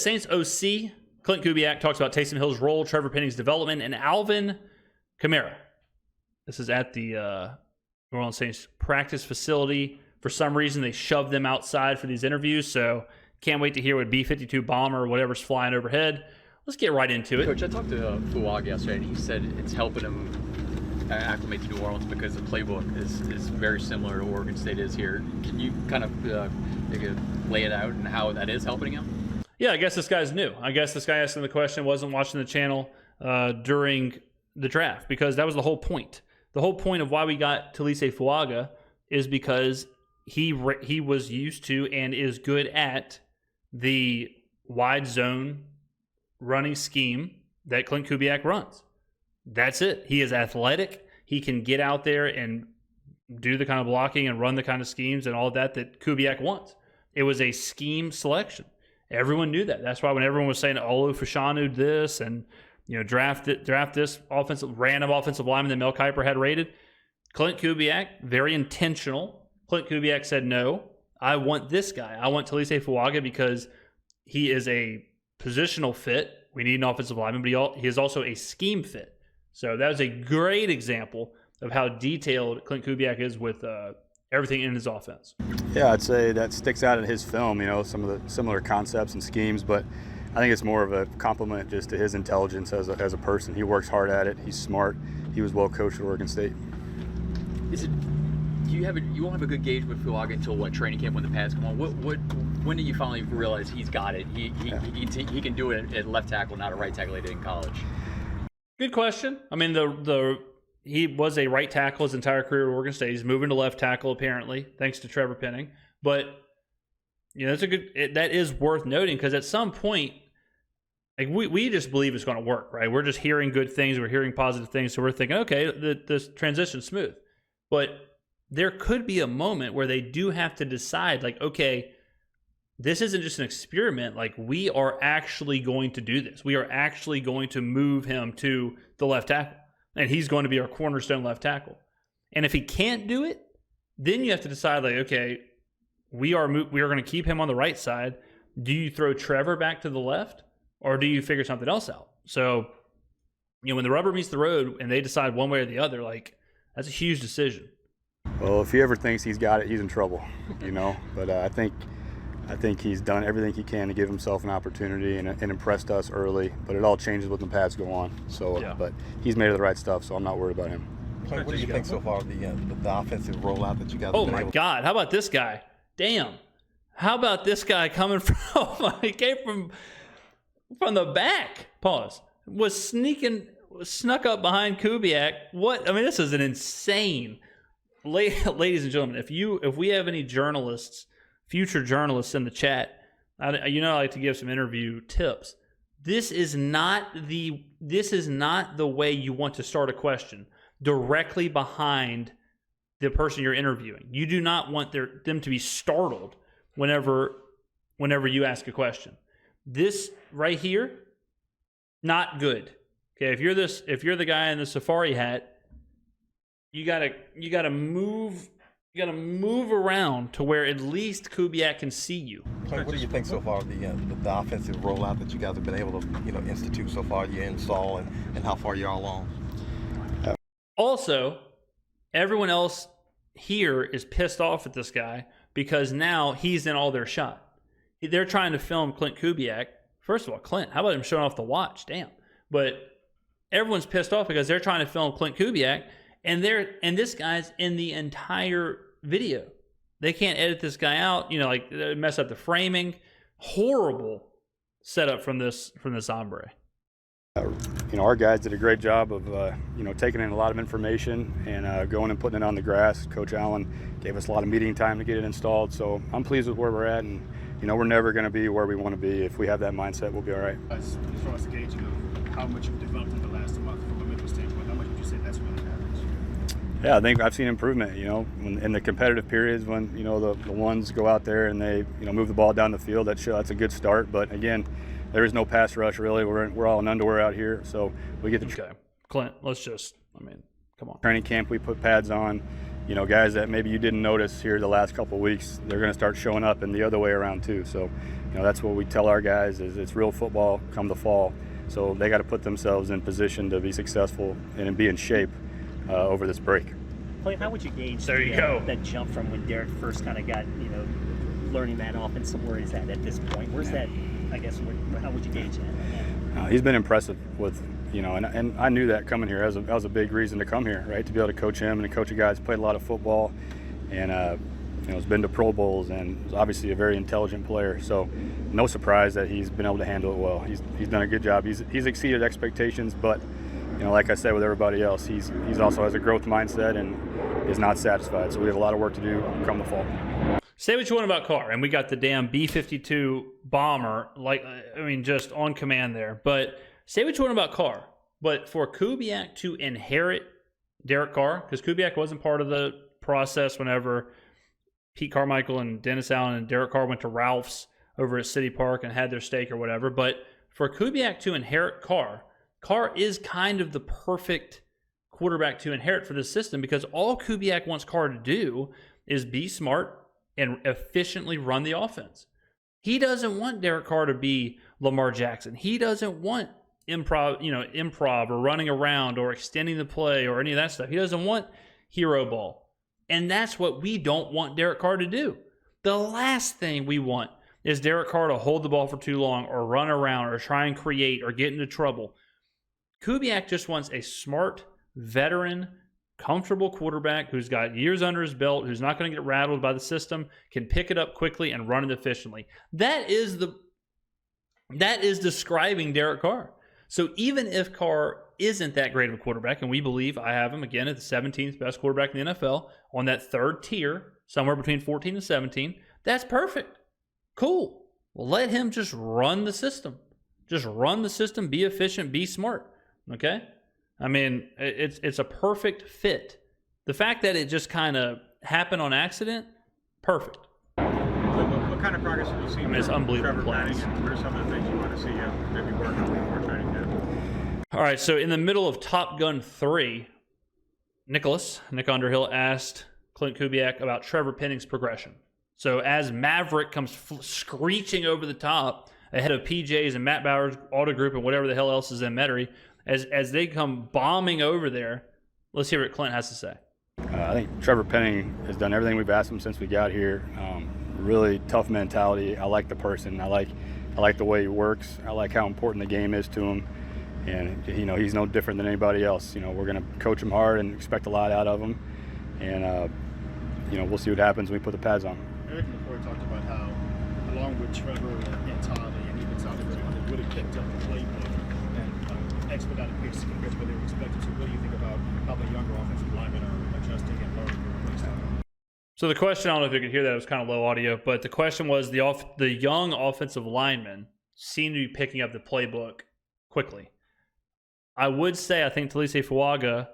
Saints OC Klint Kubiak talks about Taysom Hill's role, Trevor Penning's development, and Alvin Kamara. This is at the New Orleans Saints practice facility. For some reason, they shoved them outside for these interviews, so can't wait to hear what B-52 bomber or whatever's flying overhead. Let's get right into it. Coach, I talked to Fuaga yesterday, and he said it's helping him acclimate to New Orleans because the playbook is very similar to Oregon State is here. Can you kind of lay it out and how that is helping him? Yeah, I guess this guy's new. I guess this guy asking the question wasn't watching the channel during the draft, because that was the whole point. The whole point of why we got Taysom Fuaga is because he was used to and is good at the wide zone running scheme that Klint Kubiak runs. That's it. He is athletic. He can get out there and do the kind of blocking and run the kind of schemes and all of that Kubiak wants. It was a scheme selection. Everyone knew that. That's why when everyone was saying Olu this and draft this random offensive lineman that Mel Kiper had rated, Klint Kubiak, very intentional. Klint Kubiak said, no, I want this guy. I want Taysom Fuaga because he is a positional fit. We need an offensive lineman, but he is also a scheme fit. So that was a great example of how detailed Klint Kubiak is with everything in his offense. Yeah, I'd say that sticks out in his film, some of the similar concepts and schemes, but I think it's more of a compliment just to his intelligence as a person. He works hard at it. He's smart. He was well coached at Oregon State. You won't have a good gauge with Fuaga until training camp when the pads come on. When do you finally realize he's got it? He can do it at left tackle, not a right tackle like he did in college. Good question. I mean, he was a right tackle his entire career at Oregon State. He's moving to left tackle apparently, thanks to Trevor Penning. But that is worth noting, because at some point, we just believe it's going to work, right? We're just hearing good things, we're hearing positive things, so we're thinking, okay, this transition's smooth. But there could be a moment where they do have to decide, okay, this isn't just an experiment. We are actually going to do this. We are actually going to move him to the left tackle, and he's going to be our cornerstone left tackle. And if he can't do it, then you have to decide, okay, we are going to keep him on the right side. Do you throw Trevor back to the left, or do you figure something else out? So, when the rubber meets the road and they decide one way or the other, that's a huge decision. Well, if he ever thinks he's got it, he's in trouble, But I think he's done everything he can to give himself an opportunity and impressed us early. But it all changes when the pads go on. So, yeah. But he's made of the right stuff, so I'm not worried about him. What do you think so far of the offensive rollout that you guys? Oh my God! How about this guy? Damn! How about this guy coming from? He came from the back. Pause. Was snuck up behind Kubiak. What? I mean, this is an insane. Ladies and gentlemen, if we have any future journalists in the chat, I like to give some interview tips. This is not the way you want to start a question, directly behind the person you're interviewing. You do not want them to be startled whenever you ask a question. This right here, not good. Okay, if you're the guy in the safari hat, you gotta move around to where at least Kubiak can see you. What do you think so far of the offensive rollout that you guys have been able to institute so far? You install and how far you're along? Also, everyone else here is pissed off at this guy because now he's in all their shot. They're trying to film Klint Kubiak. First of all, Klint, how about him showing off the watch? Damn. But everyone's pissed off because they're trying to film Klint Kubiak. And this guy's in the entire video. They can't edit this guy out, mess up the framing. Horrible setup from this hombre. Our guys did a great job of taking in a lot of information and going and putting it on the grass. Coach Allen gave us a lot of meeting time to get it installed. So I'm pleased with where we're at, and we're never going to be where we want to be. If we have that mindset, we'll be all right. As far as the gauging of how much you've developed in the last month from a mental standpoint, how much would you say that's really happened? Yeah, I think I've seen improvement, in the competitive periods when, the ones go out there and they, move the ball down the field. That's a good start. But again, there is no pass rush really. We're all in underwear out here. So we get to Klint, come on. Training camp, we put pads on. you know, guys that maybe you didn't notice here the last couple of weeks, they're going to start showing up, and the other way around too. So, you know, that's what we tell our guys is it's real football come the fall. So they got to put themselves in position to be successful and be in shape over this break. Klint, how would you gauge that jump from when Derek first kind of got, you know, learning that offense to where he's at this point? Where's that, I guess, how would you gauge that? He's been impressive with, you know, and I knew that coming here. That was a big reason to come here, right? To be able to coach him and to coach a guy who's played a lot of football and, you know, has been to Pro Bowls and is obviously a very intelligent player. So no surprise that he's been able to handle it well. He's done a good job. He's exceeded expectations, but, you know, like I said with everybody else, he's also has a growth mindset and is not satisfied. So we have a lot of work to do come the fall. Say what you want about Carr, and we got the damn B-52 bomber, like, I mean, just on command there. But say what you want about Carr, but for Kubiak to inherit Derek Carr, because Kubiak wasn't part of the process whenever Pete Carmichael and Dennis Allen and Derek Carr went to Ralph's over at City Park and had their steak or whatever. But for Kubiak to inherit Carr, Carr is kind of the perfect quarterback to inherit for this system, because all Kubiak wants Carr to do is be smart and efficiently run the offense. He doesn't want Derek Carr to be Lamar Jackson. He doesn't want improv or running around or extending the play or any of that stuff. He doesn't want hero ball. And that's what we don't want Derek Carr to do. The last thing we want is Derek Carr to hold the ball for too long or run around or try and create or get into trouble. Kubiak just wants a smart, veteran, comfortable quarterback who's got years under his belt, who's not going to get rattled by the system, can pick it up quickly and run it efficiently. That is describing Derek Carr. So even if Carr isn't that great of a quarterback, and we believe I have him again at the 17th best quarterback in the NFL on that third tier, somewhere between 14 and 17, that's perfect. Cool. Well, let him just run the system. Just run the system, be efficient, be smart. Okay? I mean, it's a perfect fit. The fact that it just kind of happened on accident, perfect. So what kind of progress have you seen? I mean, it's unbelievable. Trevor Penning, and what are some of the things you want to see him maybe work on before training camp? All right, so in the middle of Top Gun 3, Nick Underhill asked Klint Kubiak about Trevor Penning's progression. So as Maverick comes screeching over the top ahead of PJ's and Matt Bauer's auto group and whatever the hell else is in Metairie, as they come bombing over there, let's hear what Klint has to say. I think Trevor Penning has done everything we've asked him since we got here. Really tough mentality. I like the person. I like the way he works. I like how important the game is to him. And, you know, he's no different than anybody else. You know, we're going to coach him hard and expect a lot out of him. And, you know, we'll see what happens when we put the pads on. Eric before talked about how, along with Trevor and Tolly and even Tolly, they really picked up the playbook and expedited pace compared to what they were expected to. What do you think about how the younger offensive linemen are adjusting and learning their play style? So the question, I don't know if you could hear that, it was kind of low audio, but the question was the young offensive linemen seem to be picking up the playbook quickly. I would say I think Taysom Fuaga,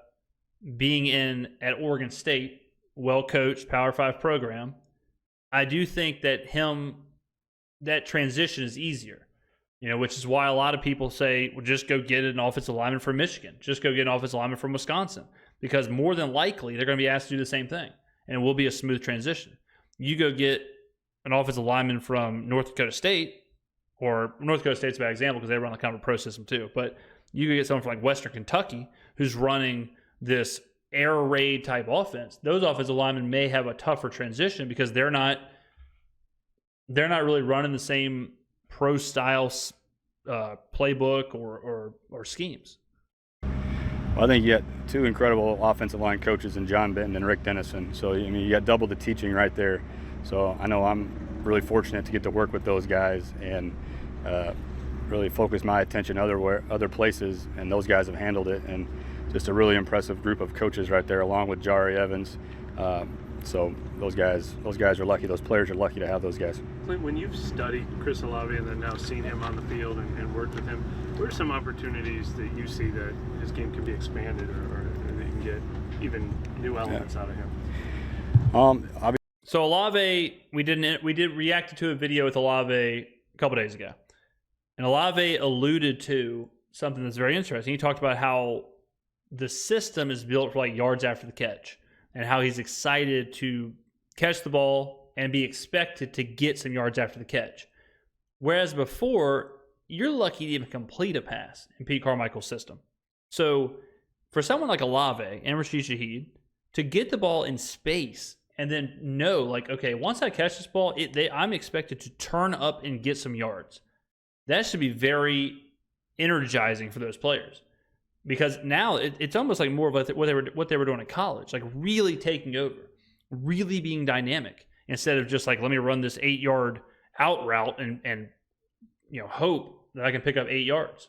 being in at Oregon State, well-coached, Power 5 program, I do think that that transition is easier, you know, which is why a lot of people say, well, just go get an offensive lineman from Michigan. Just go get an offensive lineman from Wisconsin, because more than likely they're going to be asked to do the same thing, and it will be a smooth transition. You go get an offensive lineman from North Dakota State, or North Dakota State's a bad example because they run kind of a pro system too, but you could get someone from like Western Kentucky who's running this air raid type offense. Those offensive linemen may have a tougher transition because they're not really running the same pro style playbook or schemes. Well, I think you got two incredible offensive line coaches in John Benton and Rick Dennison. So, I mean, you got double the teaching right there. So I know I'm really fortunate to get to work with those guys and really focus my attention other places, and those guys have handled it. And just a really impressive group of coaches right there, along with Jari Evans. So those guys are lucky. Those players are lucky to have those guys. Klint, when you've studied Chris Olave and then now seen him on the field and worked with him, what are some opportunities that you see that his game can be expanded or that you can get even new elements out of him? So Olave, we did react to a video with Olave a couple days ago, and Olave alluded to something that's very interesting. He talked about how the system is built for like yards after the catch. and how he's excited to catch the ball and be expected to get some yards after the catch. Whereas before, you're lucky to even complete a pass in Pete Carmichael's system. So for someone like Olave and Rashid Shaheed to get the ball in space and then know, like, okay, once I catch this ball, I'm expected to turn up and get some yards. That should be very energizing for those players, because now it's almost like more of what they were doing in college, like really taking over, really being dynamic, instead of just like, let me run this 8-yard out route and hope that I can pick up 8 yards.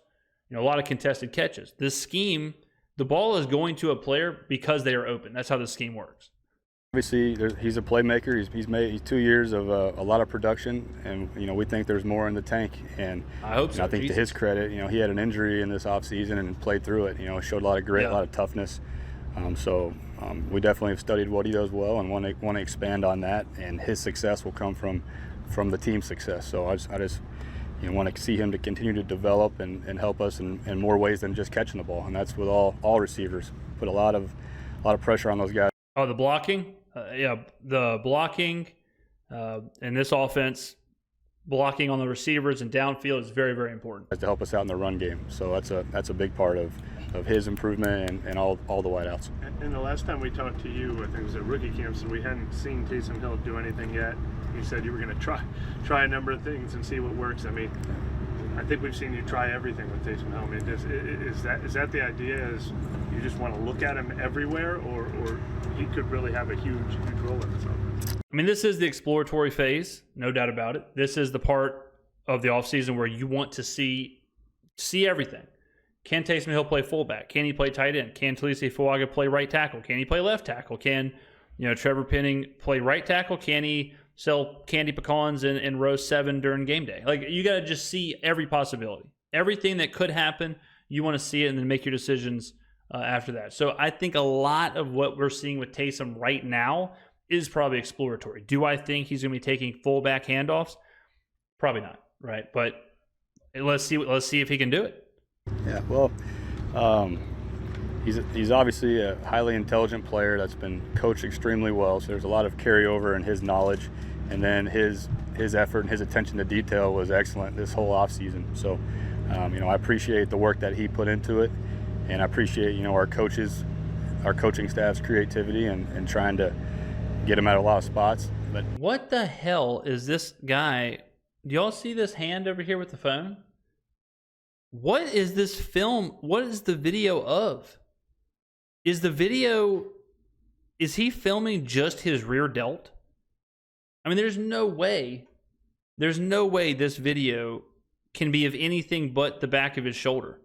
A lot of contested catches. This scheme, the ball is going to a player because they are open. That's how the scheme works. Obviously, he's a playmaker. He's made 2 years of a lot of production, and we think there's more in the tank. And I hope so. I think to his credit, he had an injury in this offseason and played through it. Showed a lot of grit, a lot of toughness. We definitely have studied what he does well and want to expand on that. And his success will come from the team's success. So I just want to see him to continue to develop and help us in more ways than just catching the ball. And that's with all receivers. Put a lot of pressure on those guys. Oh, the blocking. The blocking in this offense, blocking on the receivers and downfield is very, very important. To help us out in the run game. So that's a big part of his improvement and all the wideouts. And the last time we talked to you, I think it was at rookie camps, and we hadn't seen Taysom Hill do anything yet. You said you were going to try a number of things and see what works. I mean, I think we've seen you try everything with Taysom Hill. I mean, is that the idea? Is you just want to look at him everywhere, or he could really have a huge role in this offense? I mean, this is the exploratory phase, no doubt about it. This is the part of the offseason where you want to see everything. Can Taysom Hill play fullback? Can he play tight end? Can Taysom Fuaga play right tackle? Can he play left tackle? Can Trevor Penning play right tackle? Can he sell candy pecans in row 7 during game day? Like, you got to just see every possibility. Everything that could happen, you want to see it and then make your decisions after that. So I think a lot of what we're seeing with Taysom right now is probably exploratory. Do I think he's going to be taking fullback handoffs? Probably not, right? But let's see if he can do it. Yeah, well, he's obviously a highly intelligent player that's been coached extremely well. So there's a lot of carryover in his knowledge, and then his effort and his attention to detail was excellent this whole offseason. So, I appreciate the work that he put into it, and I appreciate our coaching staff's creativity and trying to get him at a lot of spots. But what the hell is this guy? Do y'all see this hand over here with the phone? What is this film? What is the video of? Is he filming just his rear delt? I mean, there's no way this video can be of anything but the back of his shoulder.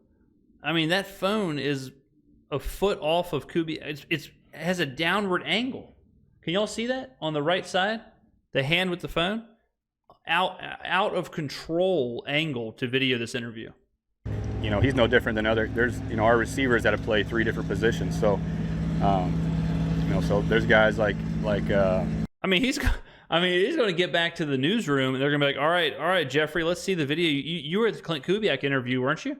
I mean, that phone is a foot off of Kubiak. It has a downward angle. Can y'all see that on the right side? The hand with the phone? Out of control angle to video this interview. He's no different than there's our receivers that have played 3 different positions. So, so there's guys like. He's going to get back to the newsroom and they're going to be like, all right, Jeffrey, let's see the video. You were at the Klint Kubiak interview, weren't you?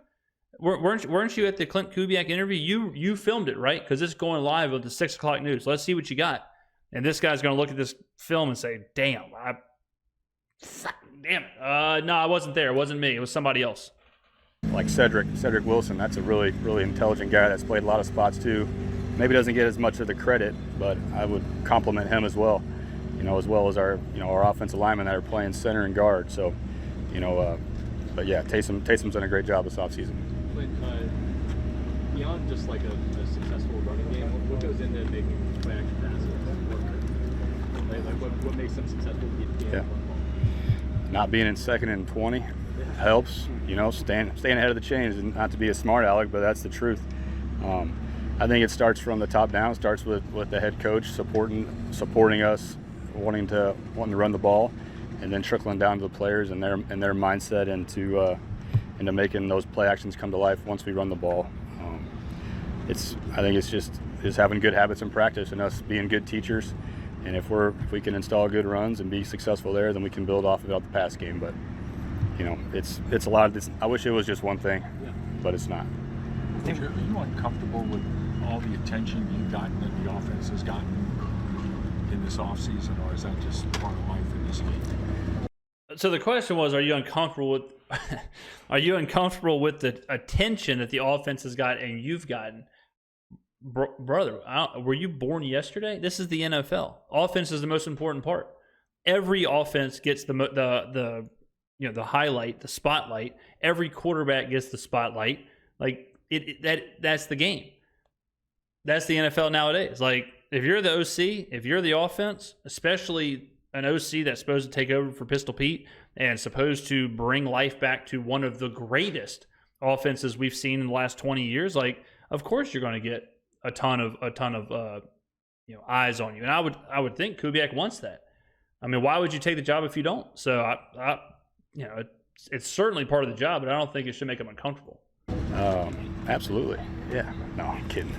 Weren't you at the Klint Kubiak interview? You filmed it, right? Because it's going live with the 6 o'clock news. Let's see what you got. And this guy's going to look at this film and say, damn it. No, I wasn't there. It wasn't me. It was somebody else. Like Cedric Wilson, that's a really, really intelligent guy that's played a lot of spots too. Maybe doesn't get as much of the credit, but I would compliment him as well. As well as our offensive linemen that are playing center and guard. So, but yeah, Taysom's done a great job this offseason. Beyond just like a successful running game, what goes into making play action passes work? What makes them successful? Not being in 2nd and 20 helps. Staying ahead of the chains, and not to be a smart aleck, but that's the truth. I think it starts from the top down. It starts with the head coach supporting us, wanting to run the ball, and then trickling down to the players and their mindset into making those play actions come to life once we run the ball. I think it's just having good habits in practice and us being good teachers. And if we can install good runs and be successful there, then we can build off of it out the pass game. But it's a lot of this. I wish it was just one thing, but it's not. Are you uncomfortable with all the attention you've gotten that the offense has gotten this offseason, or is that just part of life in this league? So the question was, are you uncomfortable with are you uncomfortable with the attention that the offense has got and you've gotten? Brother, were you born yesterday? This is the NFL. Offense is the most important part. Every offense gets the highlight, the spotlight. Every quarterback gets the spotlight. Like that's the game. That's the NFL nowadays. Like if you're the OC, if you're the offense, especially an OC that's supposed to take over for Pistol Pete and supposed to bring life back to one of the greatest offenses we've seen in the last 20 years, like of course you're going to get a ton of eyes on you. And I would think Kubiak wants that. I mean, why would you take the job if you don't? So it's certainly part of the job, but I don't think it should make him uncomfortable. Absolutely. Yeah. No, I'm kidding.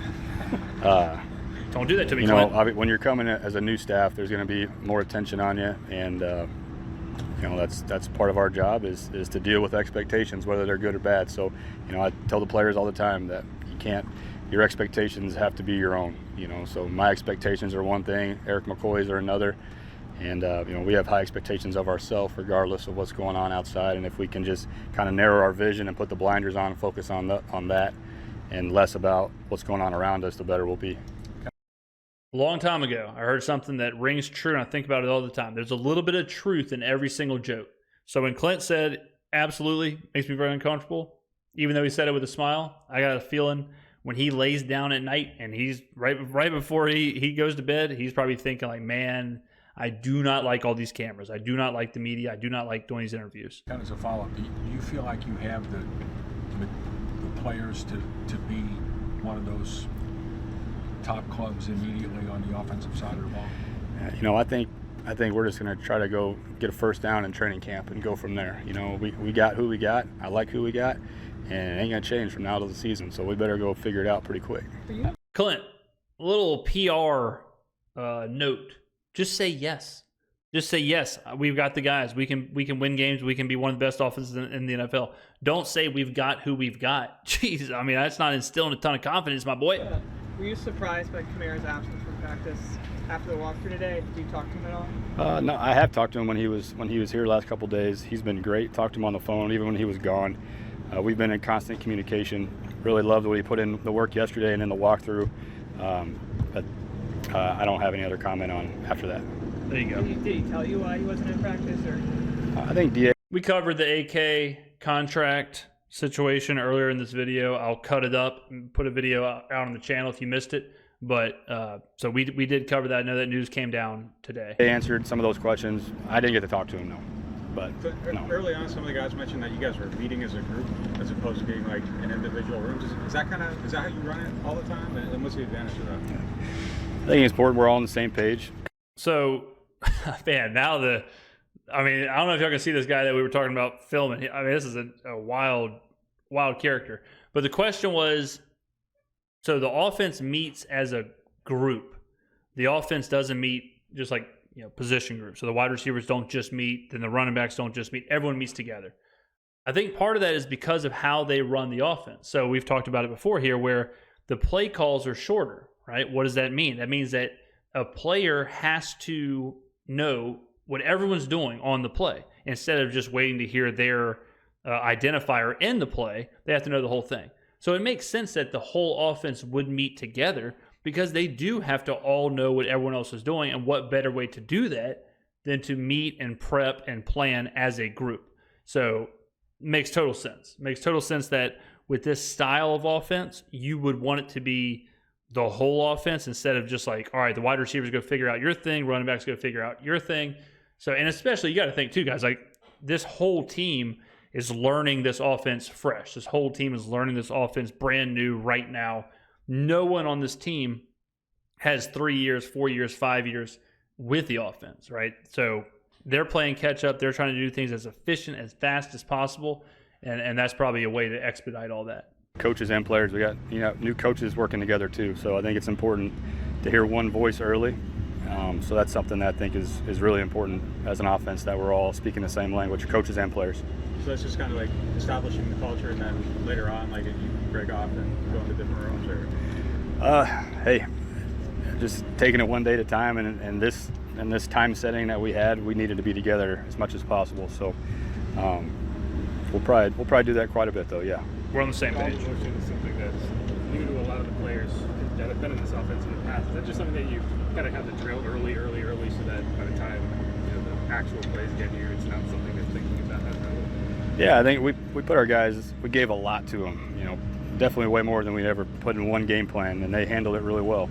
Don't do that to me, Klint. When you're coming as a new staff, there's going to be more attention on you, and that's part of our job is to deal with expectations, whether they're good or bad. So, I tell the players all the time that your expectations have to be your own. So my expectations are one thing, Eric McCoy's are another, and we have high expectations of ourselves regardless of what's going on outside. And if we can just kind of narrow our vision and put the blinders on and focus on that, and less about what's going on around us, the better we'll be. A long time ago, I heard something that rings true, and I think about it all the time. There's a little bit of truth in every single joke. So when Klint said, absolutely, makes me very uncomfortable, even though he said it with a smile, I got a feeling when he lays down at night and he's right before he goes to bed, he's probably thinking like, man, I do not like all these cameras. I do not like the media. I do not like doing these interviews. Kind of as a follow-up, do you feel like you have the players to be one of those top clubs immediately on the offensive side of the ball? I think we're just going to try to go get a first down in training camp and go from there. We got who we got. I like who we got, and it ain't going to change from now to the season. So we better go figure it out pretty quick. Klint, a little PR note. Just say yes. Just say yes. We've got the guys. We can win games. We can be one of the best offenses in the NFL. Don't say we've got who we've got. Jeez, I mean that's not instilling a ton of confidence, my boy. Were you surprised by Kamara's absence from practice after the walkthrough today? Did you talk to him at all? No, I have talked to him when he was here the last couple of days. He's been great. Talked to him on the phone even when he was gone. We've been in constant communication. Really loved what he put in the work yesterday and in the walkthrough. But I don't have any other comment on after that. There you go. Did he tell you why he wasn't in practice, or? I think DA. We covered the AK contract situation earlier in this video. I'll cut it up and put a video out on the channel if you missed it. But so we did cover that. I know that news came down today. They answered some of those questions. I didn't get to talk to him, no. But no. Early on, some of the guys mentioned that you guys were meeting as a group as opposed to being like in individual rooms. Is that how you run it all the time? And what's the advantage of that? I think it's important we're all on the same page. So, man, I don't know if y'all can see this guy that we were talking about filming. I mean, this is a wild character. But the question was, so the offense meets as a group. The offense doesn't meet just like, position groups. So the wide receivers don't just meet, then the running backs don't just meet. Everyone meets together. I think part of that is because of how they run the offense. So we've talked about it before here where the play calls are shorter, right? What does that mean? That means that a player has to know what everyone's doing on the play. Instead of just waiting to hear their identifier in the play, they have to know the whole thing. So it makes sense that the whole offense would meet together because they do have to all know what everyone else is doing, and what better way to do that than to meet and prep and plan as a group. So it makes total sense. It makes total sense that with this style of offense, you would want it to be the whole offense instead of just like, all right, the wide receivers go figure out your thing, running backs go figure out your thing. So, and especially you got to think too, guys, like this whole team is learning this offense fresh. This whole team is learning this offense brand new right now. No one on this team has 3 years, 4 years, 5 years with the offense, right? So they're playing catch up. They're trying to do things as efficient, as fast as possible. And that's probably a way to expedite all that. Coaches and players, we got new coaches working together too. So I think it's important to hear one voice early. So that's something that I think is really important as an offense, that we're all speaking the same language, coaches and players. So that's just kind of like establishing the culture, and then later on, like if you break off and go into different rooms, or hey, just taking it one day at a time, and in this time setting that we had, we needed to be together as much as possible. So we'll probably do that quite a bit, though. Yeah. We're on the same page. Motion is something that's new to a lot of the players that have been in this offense in the past. Is that just something that you kind of have to drill early, so that by the time the actual plays get here, it's not something they're thinking about? Yeah, I think we put our guys. We gave a lot to them. Definitely way more than we'd ever put in one game plan, and they handled it really well.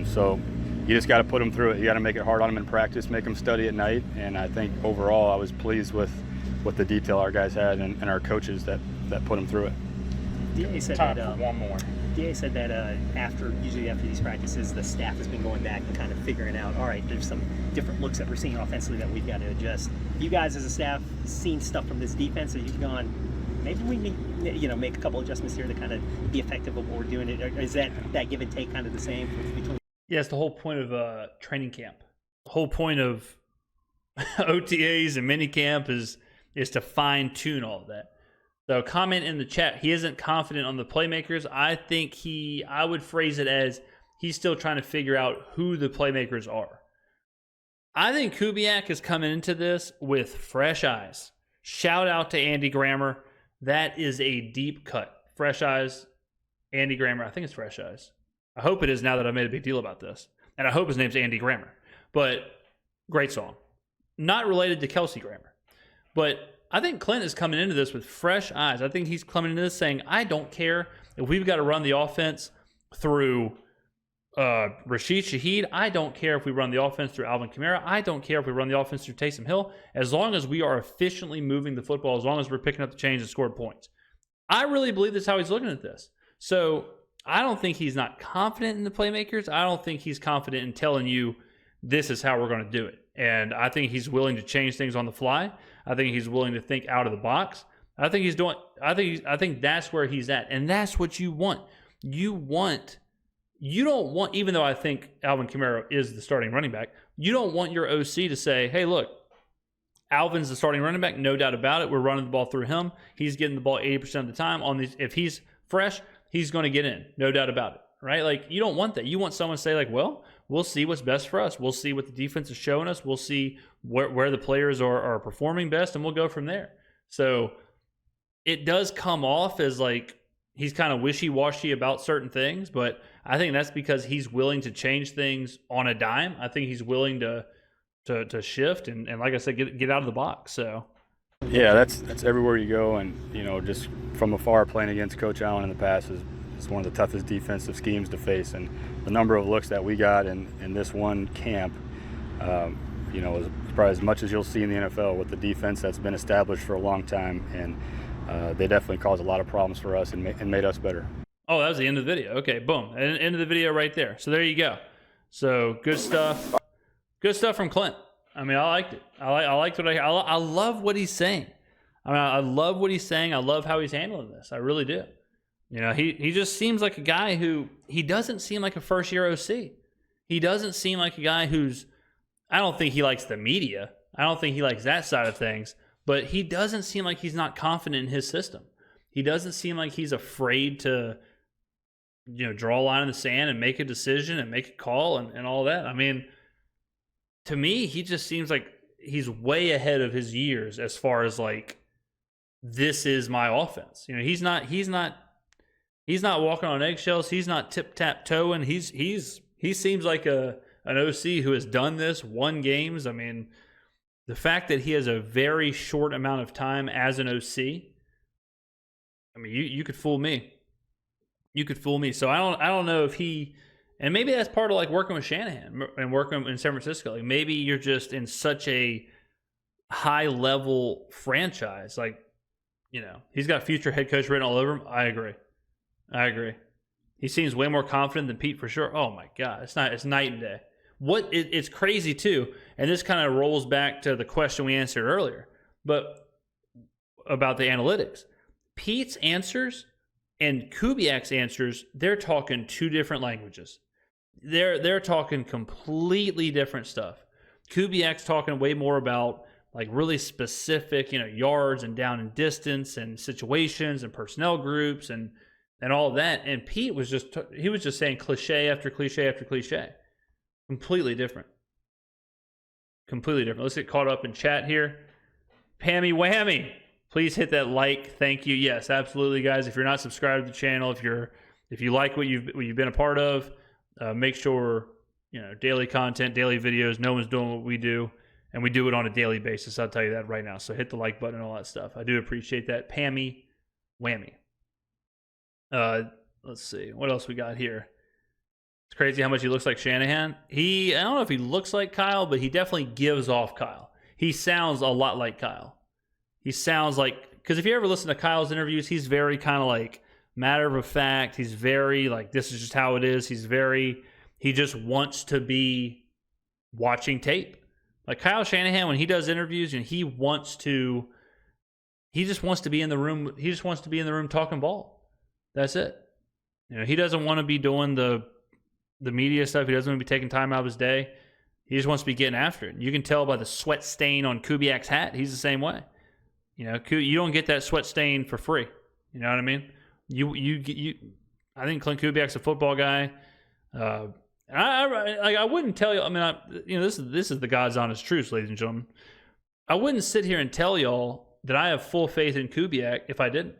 So you just got to put them through it. You got to make it hard on them in practice, make them study at night, and I think overall I was pleased with the detail our guys had and our coaches that put them through it. DA said Time that for one more. DA said that usually after these practices, the staff has been going back and kind of figuring out, all right, there's some different looks that we're seeing offensively that we've got to adjust. You guys as a staff seen stuff from this defense that you've gone, maybe we make a couple adjustments here to kind of be effective of what we're doing. Is that give and take kind of the same between? Yeah, it's the whole point of training camp. The whole point of OTAs and minicamp is to fine tune all of that. So comment in the chat. He isn't confident on the playmakers. I would phrase it as he's still trying to figure out who the playmakers are. I think Kubiak is coming into this with fresh eyes. Shout out to Andy Grammer. That is a deep cut. Fresh eyes, Andy Grammer. I think it's Fresh Eyes. I hope it is now that I made a big deal about this. And I hope his name's Andy Grammer. But great song. Not related to Kelsey Grammer. But I think Klint is coming into this with fresh eyes. I think he's coming into this saying, I don't care if we've got to run the offense through Rashid Shaheed. I don't care if we run the offense through Alvin Kamara. I don't care if we run the offense through Taysom Hill. As long as we are efficiently moving the football, as long as we're picking up the chains and scoring points. I really believe that's how he's looking at this. So I don't think he's not confident in the playmakers. I don't think he's confident in telling you this is how we're going to do it. And I think he's willing to change things on the fly. I think he's willing to think out of the box. I think that's where he's at. And that's what you want. You don't want, even though I think Alvin Kamara is the starting running back, you don't want your OC to say, hey, look, Alvin's the starting running back, no doubt about it. We're running the ball through him. He's getting the ball 80% of the time. If he's fresh, he's going to get in, no doubt about it, right? Like, you don't want that. You want someone to say, like, well, we'll see what's best for us. We'll see what the defense is showing us. We'll see where the players are performing best, and we'll go from there. So it does come off as like he's kind of wishy-washy about certain things, but I think that's because he's willing to change things on a dime. I think he's willing to shift and like I said, get out of the box. So yeah, that's everywhere you go, and just from afar playing against Coach Allen in the past is one of the toughest defensive schemes to face, and the number of looks that we got in this one camp, is probably as much as you'll see in the NFL with the defense that's been established for a long time, and they definitely caused a lot of problems for us and made us better. Oh, that was the end of the video. Okay, boom. End of the video right there. So there you go. So good stuff. Good stuff from Klint. I mean, I liked it. I liked what I love what he's saying. I mean, I love what he's saying. I love how he's handling this. I really do. He just seems like a guy he doesn't seem like a first-year OC. He doesn't seem like a guy I don't think he likes the media. I don't think he likes that side of things. But he doesn't seem like he's not confident in his system. He doesn't seem like he's afraid to, draw a line in the sand and make a decision and make a call and all that. I mean, to me, he just seems like he's way ahead of his years as far as like, this is my offense. He's not walking on eggshells. He's not tip-tap-toeing. He seems like an OC who has done this, won games. I mean, the fact that he has a very short amount of time as an OC, I mean, you could fool me. You could fool me. So I don't know if and maybe that's part of like working with Shanahan and working in San Francisco. Like maybe you're just in such a high level franchise. Like, he's got future head coach written all over him. I agree. He seems way more confident than Pete for sure. Oh my God, it's night and day. It's crazy too, and this kind of rolls back to the question we answered earlier, but about the analytics. Pete's answers and Kubiak's answers, they're talking two different languages. They're talking completely different stuff. Kubiak's talking way more about like really specific, yards and down and distance and situations and personnel groups and and all of that. And Pete was just saying cliche after cliche after cliche. Completely different. Completely different. Let's get caught up in chat here. Pammy Whammy, please hit that like. Thank you. Yes, absolutely, guys. If you're not subscribed to the channel, if you like what you've been a part of, make sure daily content, daily videos. No one's doing what we do, and we do it on a daily basis. I'll tell you that right now. So hit the like button and all that stuff. I do appreciate that. Pammy Whammy. Let's see what else we got here. It's crazy how much he looks like Shanahan. I don't know if he looks like Kyle, but he definitely gives off Kyle. He sounds a lot like Kyle. He sounds like, because if you ever listen to Kyle's interviews, he's very kind of like matter of fact. He's very like, this is just how it is. He just wants to be watching tape. Like Kyle Shanahan, when he does interviews, and he just wants to be in the room. He just wants to be in the room talking ball. That's it. He doesn't want to be doing the media stuff. He doesn't want to be taking time out of his day. He just wants to be getting after it. You can tell by the sweat stain on Kubiak's hat. He's the same way. You don't get that sweat stain for free. You know what I mean? I think Klint Kubiak's a football guy. I wouldn't tell you. I mean, this is the God's honest truth, ladies and gentlemen. I wouldn't sit here and tell y'all that I have full faith in Kubiak if I didn't.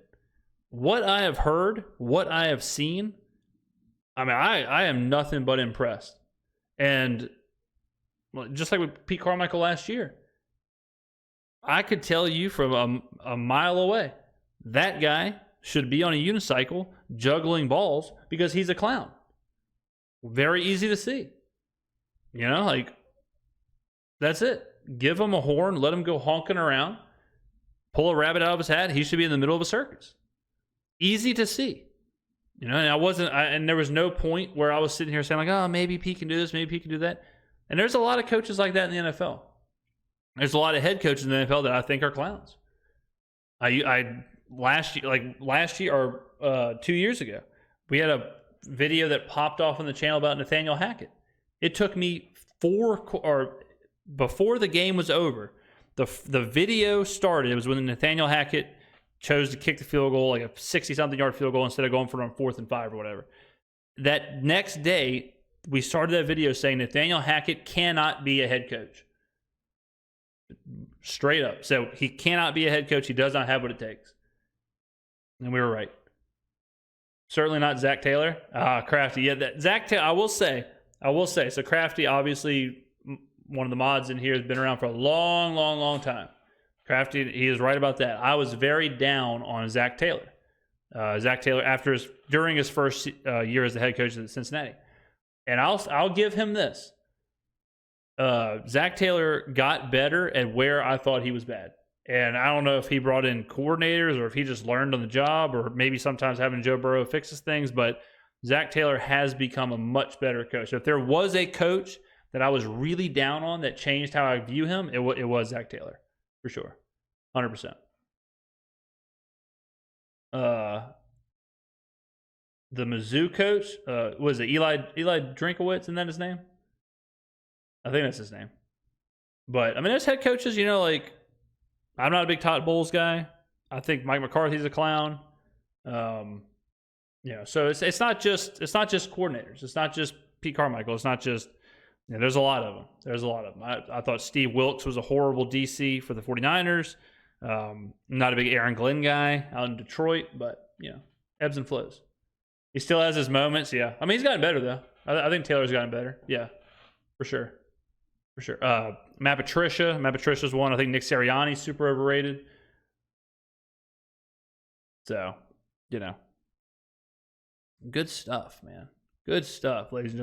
What I have heard, what I have seen, I mean, I am nothing but impressed. And just like with Pete Carmichael last year, I could tell you from a mile away, that guy should be on a unicycle juggling balls because he's a clown. Very easy to see. That's it. Give him a horn, let him go honking around, pull a rabbit out of his hat. He should be in the middle of a circus. Easy to see. And there was no point where I was sitting here saying like, oh, maybe Pete can do this, maybe Pete can do that. And there's a lot of coaches like that in the NFL. There's a lot of head coaches in the NFL that I think are clowns. Last year or 2 years ago, we had a video that popped off on the channel about Nathaniel Hackett. It took me before the game was over, the video started. It was when Nathaniel Hackett chose to kick the field goal, like a 60-something yard field goal, instead of going for it on 4th and 5 or whatever. That next day, we started that video saying Nathaniel Hackett cannot be a head coach. Straight up. So he cannot be a head coach. He does not have what it takes. And we were right. Certainly not Zach Taylor. Crafty. Yeah, Zach Taylor, I will say. So Crafty, obviously, one of the mods in here, has been around for a long, long, long time. Crafty, he is right about that. I was very down on Zach Taylor. Zach Taylor, during his first year as the head coach at Cincinnati. And I'll give him this. Zach Taylor got better at where I thought he was bad. And I don't know if he brought in coordinators or if he just learned on the job, or maybe sometimes having Joe Burrow fixes things, but Zach Taylor has become a much better coach. So if there was a coach that I was really down on that changed how I view him, it was Zach Taylor, for sure. 100%. The Mizzou coach, was it Eli Drinkowitz? Isn't that his name? I think that's his name. But, I mean, there's head coaches, I'm not a big Todd Bowles guy. I think Mike McCarthy's a clown. So it's not just coordinators. It's not just Pete Carmichael. It's not just, there's a lot of them. I thought Steve Wilkes was a horrible DC for the 49ers. Not a big Aaron Glenn guy out in Detroit, but, ebbs and flows. He still has his moments, yeah. I mean, he's gotten better, though. I think Taylor's gotten better. Yeah, for sure. Matt Patricia's one. I think Nick Sirianni's super overrated. So, good stuff, man. Good stuff, ladies and gentlemen.